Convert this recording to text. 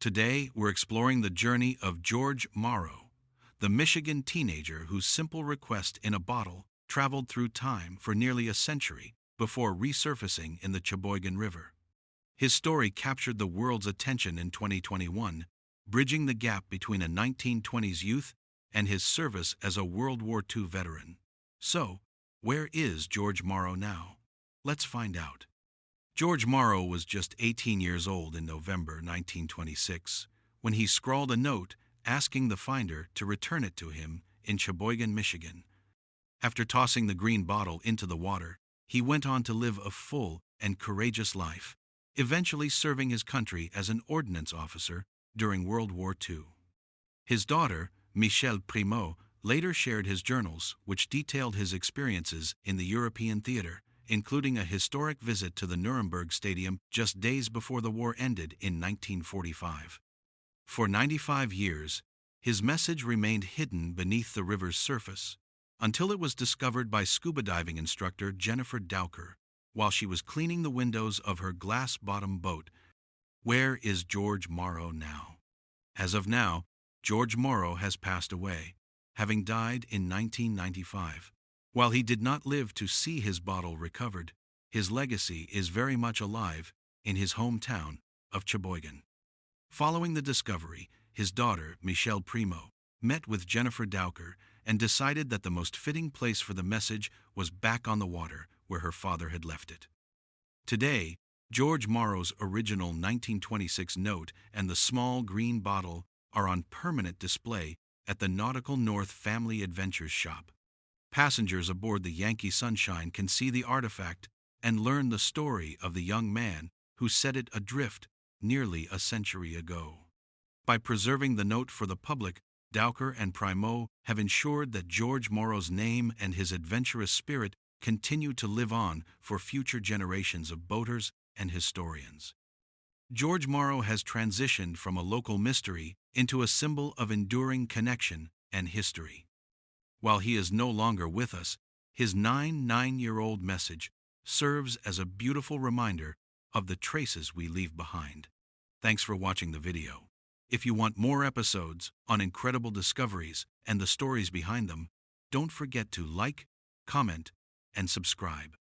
Today, we're exploring the journey of George Morrow, the Michigan teenager whose simple request in a bottle traveled through time for nearly a century before resurfacing in the Cheboygan River. His story captured the world's attention in 2021, bridging the gap between a 1920s youth and his service as a World War II veteran. So, where is George Morrow now? Let's find out. George Morrow was just 18 years old in November 1926 when he scrawled a note asking the finder to return it to him in Cheboygan, Michigan. After tossing the green bottle into the water, he went on to live a full and courageous life, eventually serving his country as an ordnance officer during World War II. His daughter, Michelle Primo, later shared his journals, which detailed his experiences in the European theater, including a historic visit to the Nuremberg Stadium just days before the war ended in 1945. For 95 years, his message remained hidden beneath the river's surface, until it was discovered by scuba diving instructor Jennifer Dowker while she was cleaning the windows of her glass-bottom boat. Where is George Morrow now? As of now, George Morrow has passed away, having died in 1995. While he did not live to see his bottle recovered, his legacy is very much alive in his hometown of Cheboygan. Following the discovery, his daughter, Michelle Primo, met with Jennifer Dowker and decided that the most fitting place for the message was back on the water where her father had left it. Today, George Morrow's original 1926 note and the small green bottle are on permanent display at the Nautical North Family Adventures shop. Passengers aboard the Yankee Sunshine can see the artifact and learn the story of the young man who set it adrift nearly a century ago. By preserving the note for the public, Dowker and Primo have ensured that George Morrow's name and his adventurous spirit continue to live on for future generations of boaters and historians. George Morrow has transitioned from a local mystery into a symbol of enduring connection and history. While he is no longer with us, his nine-year-old message serves as a beautiful reminder of the traces we leave behind. Thanks for watching the video. If you want more episodes on incredible discoveries and the stories behind them, don't forget to like, comment, and subscribe.